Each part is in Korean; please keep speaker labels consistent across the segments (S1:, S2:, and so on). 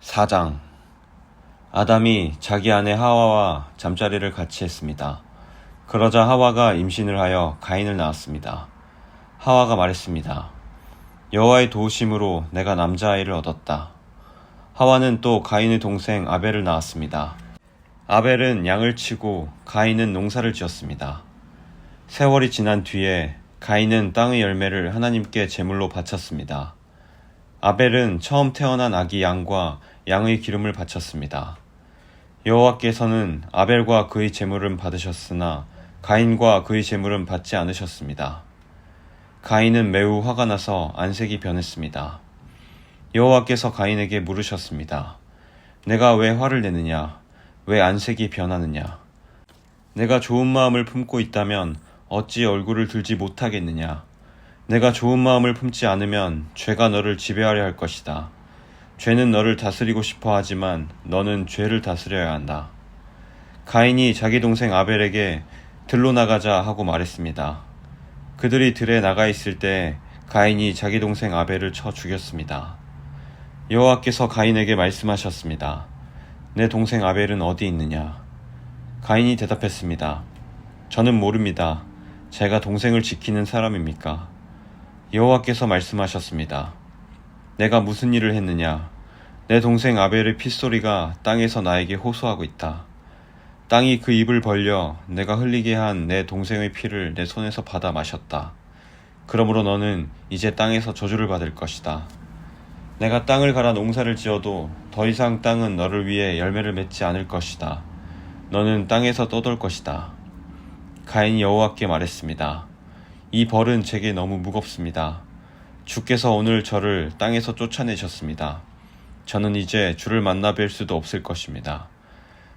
S1: 4장. 아담이 자기 아내 하와와 잠자리를 같이 했습니다. 그러자 하와가 임신을 하여 가인을 낳았습니다. 하와가 말했습니다. 여호와의 도우심으로 내가 남자아이를 얻었다. 하와는 또 가인의 동생 아벨을 낳았습니다. 아벨은 양을 치고 가인은 농사를 지었습니다. 세월이 지난 뒤에 가인은 땅의 열매를 하나님께 제물로 바쳤습니다. 아벨은 처음 태어난 아기 양과 양의 기름을 바쳤습니다. 여호와께서는 아벨과 그의 제물은 받으셨으나 가인과 그의 제물은 받지 않으셨습니다. 가인은 매우 화가 나서 안색이 변했습니다. 여호와께서 가인에게 물으셨습니다. 내가 왜 화를 내느냐? 왜 안색이 변하느냐? 내가 좋은 마음을 품고 있다면 어찌 얼굴을 들지 못하겠느냐? 내가 좋은 마음을 품지 않으면 죄가 너를 지배하려 할 것이다. 죄는 너를 다스리고 싶어 하지만 너는 죄를 다스려야 한다. 가인이 자기 동생 아벨에게 들로 나가자 하고 말했습니다. 그들이 들에 나가 있을 때 가인이 자기 동생 아벨을 쳐 죽였습니다. 여호와께서 가인에게 말씀하셨습니다. 내 동생 아벨은 어디 있느냐? 가인이 대답했습니다. 저는 모릅니다. 제가 동생을 지키는 사람입니까? 여호와께서 말씀하셨습니다. 내가 무슨 일을 했느냐? 내 동생 아벨의 핏소리가 땅에서 나에게 호소하고 있다. 땅이 그 입을 벌려 내가 흘리게 한 내 동생의 피를 내 손에서 받아 마셨다. 그러므로 너는 이제 땅에서 저주를 받을 것이다. 내가 땅을 갈아 농사를 지어도 더 이상 땅은 너를 위해 열매를 맺지 않을 것이다. 너는 땅에서 떠돌 것이다. 가인이 여호와께 말했습니다. 이 벌은 제게 너무 무겁습니다. 주께서 오늘 저를 땅에서 쫓아내셨습니다. 저는 이제 주를 만나 뵐 수도 없을 것입니다.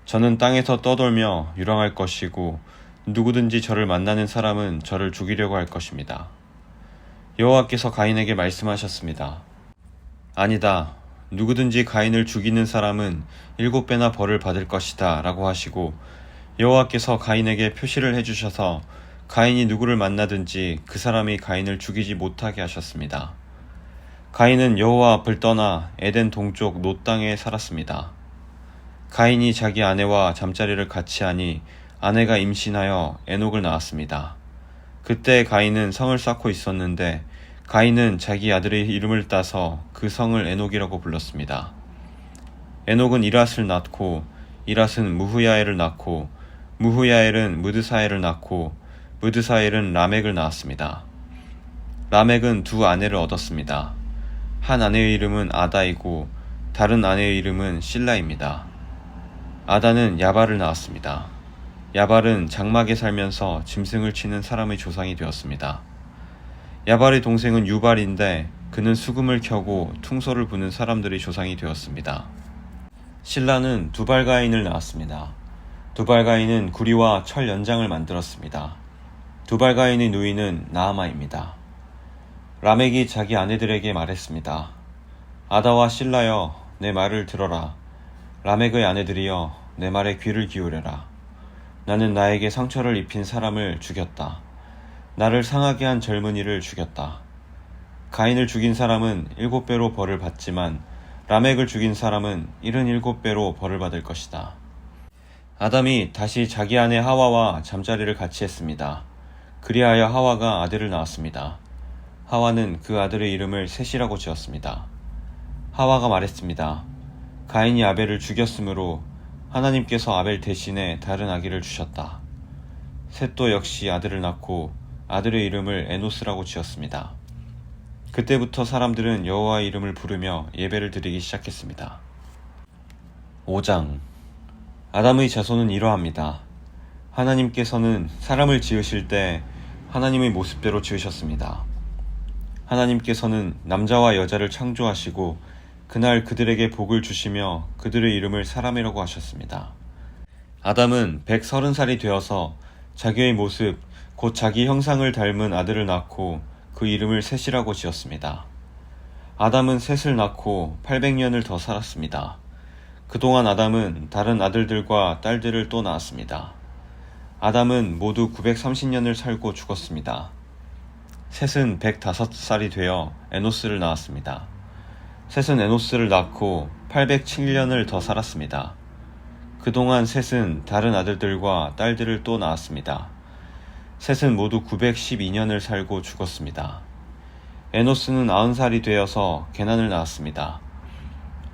S1: 저는 땅에서 떠돌며 유랑할 것이고 누구든지 저를 만나는 사람은 저를 죽이려고 할 것입니다. 여호와께서 가인에게 말씀하셨습니다. 아니다. 누구든지 가인을 죽이는 사람은 7배나 벌을 받을 것이다 라고 하시고 여호와께서 가인에게 표시를 해주셔서 가인이 누구를 만나든지 그 사람이 가인을 죽이지 못하게 하셨습니다. 가인은 여호와 앞을 떠나 에덴 동쪽 놋 땅에 살았습니다. 가인이 자기 아내와 잠자리를 같이 하니 아내가 임신하여 에녹을 낳았습니다. 그때 가인은 성을 쌓고 있었는데 가인은 자기 아들의 이름을 따서 그 성을 에녹이라고 불렀습니다. 에녹은 이랏을 낳고 이랏은 무후야엘을 낳고 무후야엘은 무드사엘을 낳고 무드사엘은 라멕을 낳았습니다. 라멕은 두 아내를 얻었습니다. 한 아내의 이름은 아다이고 다른 아내의 이름은 실라입니다. 아다는 야발을 낳았습니다. 야발은 장막에 살면서 짐승을 치는 사람의 조상이 되었습니다. 야발의 동생은 유발인데 그는 수금을 켜고 퉁소를 부는 사람들의 조상이 되었습니다. 실라는 두발가인을 낳았습니다. 두발가인은 구리와 철 연장을 만들었습니다. 두발가인의 누이는 나아마입니다. 라멕이 자기 아내들에게 말했습니다. 아다와 실라여, 내 말을 들어라. 라멕의 아내들이여, 내 말에 귀를 기울여라. 나는 나에게 상처를 입힌 사람을 죽였다. 나를 상하게 한 젊은이를 죽였다. 가인을 죽인 사람은 7배로 벌을 받지만 라멕을 죽인 사람은 77배로 벌을 받을 것이다. 아담이 다시 자기 아내 하와와 잠자리를 같이 했습니다. 그리하여 하와가 아들을 낳았습니다. 하와는 그 아들의 이름을 셋이라고 지었습니다. 하와가 말했습니다. 가인이 아벨을 죽였으므로 하나님께서 아벨 대신에 다른 아기를 주셨다. 셋도 역시 아들을 낳고 아들의 이름을 에노스라고 지었습니다. 그때부터 사람들은 여호와의 이름을 부르며 예배를 드리기 시작했습니다. 5장. 아담의 자손은 이러합니다. 하나님께서는 사람을 지으실 때 하나님의 모습대로 지으셨습니다. 하나님께서는 남자와 여자를 창조하시고 그날 그들에게 복을 주시며 그들의 이름을 사람이라고 하셨습니다. 아담은 130살이 되어서 자기의 모습, 곧 자기 형상을 닮은 아들을 낳고 그 이름을 셋이라고 지었습니다. 아담은 셋을 낳고 800년을 더 살았습니다. 그동안 아담은 다른 아들들과 딸들을 또 낳았습니다. 아담은 모두 930년을 살고 죽었습니다. 셋은 105살이 되어 에노스를 낳았습니다. 셋은 에노스를 낳고 807년을 더 살았습니다. 그동안 셋은 다른 아들들과 딸들을 또 낳았습니다. 셋은 모두 912년을 살고 죽었습니다. 에노스는 90살이 되어서 게난을 낳았습니다.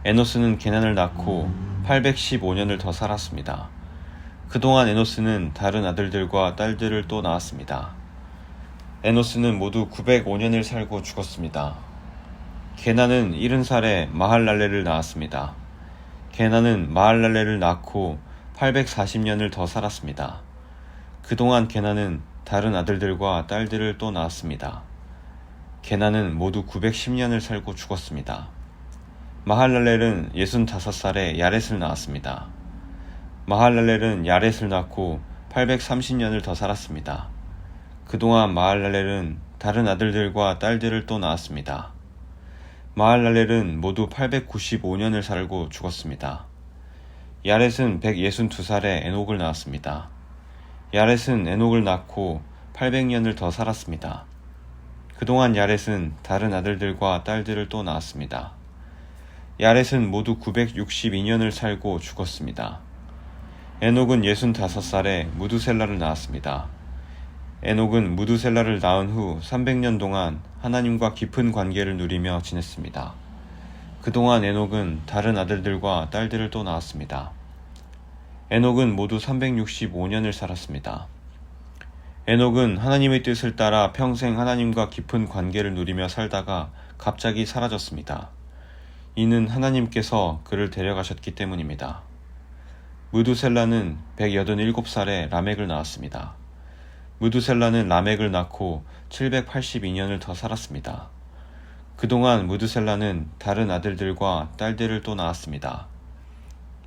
S1: 에노스는 게난을 낳고 815년을 더 살았습니다. 그동안 에노스는 다른 아들들과 딸들을 또 낳았습니다. 에노스는 모두 905년을 살고 죽었습니다. 게난은 70살에 마할랄레를 낳았습니다. 게난은 마할랄레를 낳고 840년을 더 살았습니다. 그동안 게난은 다른 아들들과 딸들을 또 낳았습니다. 게난은 모두 910년을 살고 죽었습니다. 마할랄렐은 65살에 야렛을 낳았습니다. 마할랄렐은 야렛을 낳고 830년을 더 살았습니다. 그동안 마할랄렐은 다른 아들들과 딸들을 또 낳았습니다. 마할랄렐은 모두 895년을 살고 죽었습니다. 야렛은 162살에 에녹을 낳았습니다. 야렛은 에녹을 낳고 800년을 더 살았습니다. 그동안 야렛은 다른 아들들과 딸들을 또 낳았습니다. 야렛은 모두 962년을 살고 죽었습니다. 에녹은 65살에 무두셀라를 낳았습니다. 에녹은 무두셀라를 낳은 후 300년 동안 하나님과 깊은 관계를 누리며 지냈습니다. 그동안 에녹은 다른 아들들과 딸들을 또 낳았습니다. 에녹은 모두 365년을 살았습니다. 에녹은 하나님의 뜻을 따라 평생 하나님과 깊은 관계를 누리며 살다가 갑자기 사라졌습니다. 이는 하나님께서 그를 데려가셨기 때문입니다. 무두셀라는 187살에 라멕을 낳았습니다. 무두셀라는 라멕을 낳고 782년을 더 살았습니다. 그동안 무두셀라는 다른 아들들과 딸들을 또 낳았습니다.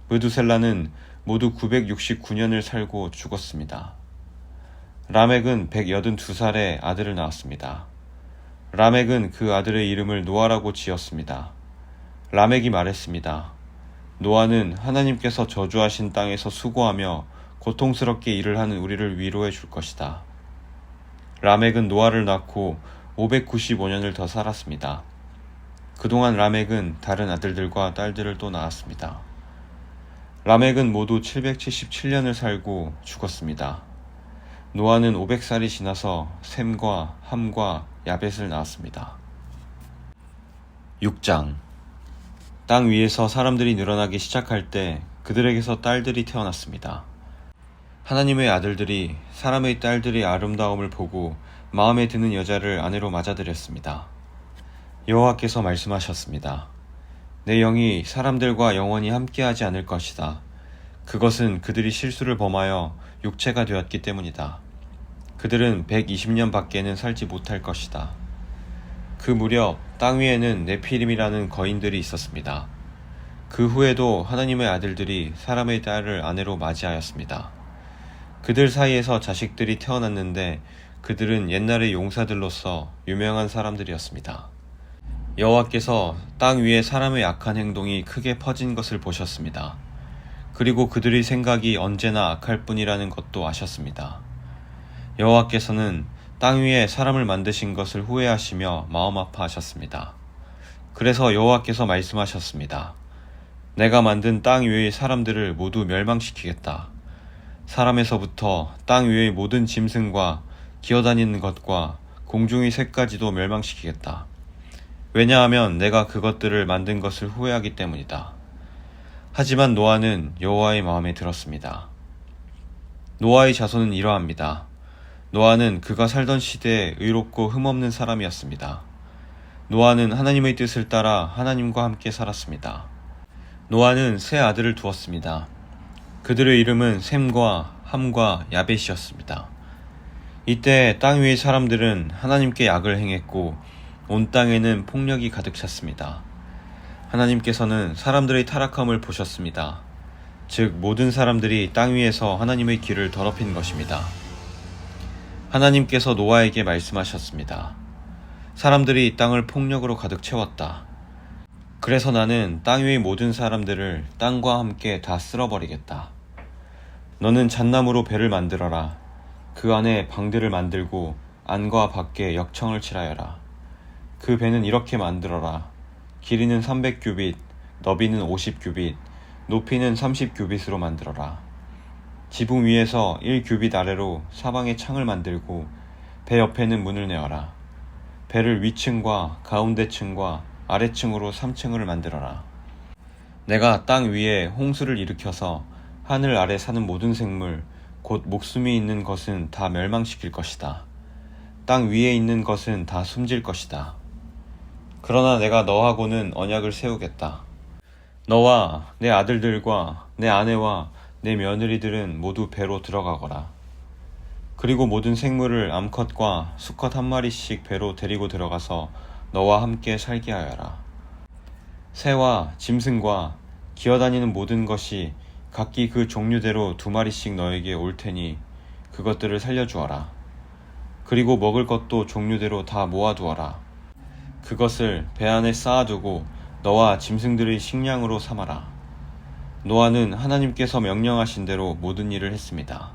S1: 무두셀라는 모두 969년을 살고 죽었습니다. 라멕은 182살에 아들을 낳았습니다. 라멕은 그 아들의 이름을 노아라고 지었습니다. 라멕이 말했습니다. 노아는 하나님께서 저주하신 땅에서 수고하며 고통스럽게 일을 하는 우리를 위로해 줄 것이다. 라멕은 노아를 낳고 595년을 더 살았습니다. 그동안 라멕은 다른 아들들과 딸들을 또 낳았습니다. 라멕은 모두 777년을 살고 죽었습니다. 노아는 500살이 지나서 셈과 함과 야벳을 낳았습니다. 6장. 땅 위에서 사람들이 늘어나기 시작할 때 그들에게서 딸들이 태어났습니다. 하나님의 아들들이 사람의 딸들의 아름다움을 보고 마음에 드는 여자를 아내로 맞아들였습니다. 여호와께서 말씀하셨습니다. 내 영이 사람들과 영원히 함께하지 않을 것이다. 그것은 그들이 실수를 범하여 육체가 되었기 때문이다. 그들은 120년 밖에는 살지 못할 것이다. 그 무렵 땅 위에는 네피림이라는 거인들이 있었습니다. 그 후에도 하나님의 아들들이 사람의 딸을 아내로 맞이하였습니다. 그들 사이에서 자식들이 태어났는데 그들은 옛날의 용사들로서 유명한 사람들이었습니다. 여호와께서 땅 위에 사람의 악한 행동이 크게 퍼진 것을 보셨습니다. 그리고 그들의 생각이 언제나 악할 뿐이라는 것도 아셨습니다. 여호와께서는 땅 위에 사람을 만드신 것을 후회하시며 마음 아파하셨습니다. 그래서 여호와께서 말씀하셨습니다. 내가 만든 땅 위의 사람들을 모두 멸망시키겠다. 사람에서부터 땅 위의 모든 짐승과 기어다니는 것과 공중의 새까지도 멸망시키겠다. 왜냐하면 내가 그것들을 만든 것을 후회하기 때문이다. 하지만 노아는 여호와의 마음에 들었습니다. 노아의 자손은 이러합니다. 노아는 그가 살던 시대에 의롭고 흠없는 사람이었습니다. 노아는 하나님의 뜻을 따라 하나님과 함께 살았습니다. 노아는 세 아들을 두었습니다. 그들의 이름은 셈과 함과 야벳이었습니다. 이때 땅 위의 사람들은 하나님께 악을 행했고 온 땅에는 폭력이 가득 찼습니다. 하나님께서는 사람들의 타락함을 보셨습니다. 즉 모든 사람들이 땅 위에서 하나님의 길을 더럽힌 것입니다. 하나님께서 노아에게 말씀하셨습니다. 사람들이 이 땅을 폭력으로 가득 채웠다. 그래서 나는 땅 위의 모든 사람들을 땅과 함께 다 쓸어버리겠다. 너는 잣나무로 배를 만들어라. 그 안에 방들을 만들고 안과 밖에 역청을 칠하여라. 그 배는 이렇게 만들어라. 길이는 300규빗, 너비는 50규빗, 높이는 30규빗으로 만들어라. 지붕 위에서 1규빗 아래로 사방에 창을 만들고 배 옆에는 문을 내어라. 배를 위층과 가운데층과 아래층으로 3층을 만들어라. 내가 땅 위에 홍수를 일으켜서 하늘 아래 사는 모든 생물, 곧 목숨이 있는 것은 다 멸망시킬 것이다. 땅 위에 있는 것은 다 숨질 것이다. 그러나 내가 너하고는 언약을 세우겠다. 너와 내 아들들과 내 아내와 내 며느리들은 모두 배로 들어가거라. 그리고 모든 생물을 암컷과 수컷 한 마리씩 배로 데리고 들어가서 너와 함께 살게 하여라. 새와 짐승과 기어다니는 모든 것이 각기 그 종류대로 2마리씩 너에게 올 테니 그것들을 살려주어라. 그리고 먹을 것도 종류대로 다 모아두어라. 그것을 배 안에 쌓아두고 너와 짐승들의 식량으로 삼아라. 노아는 하나님께서 명령하신 대로 모든 일을 했습니다.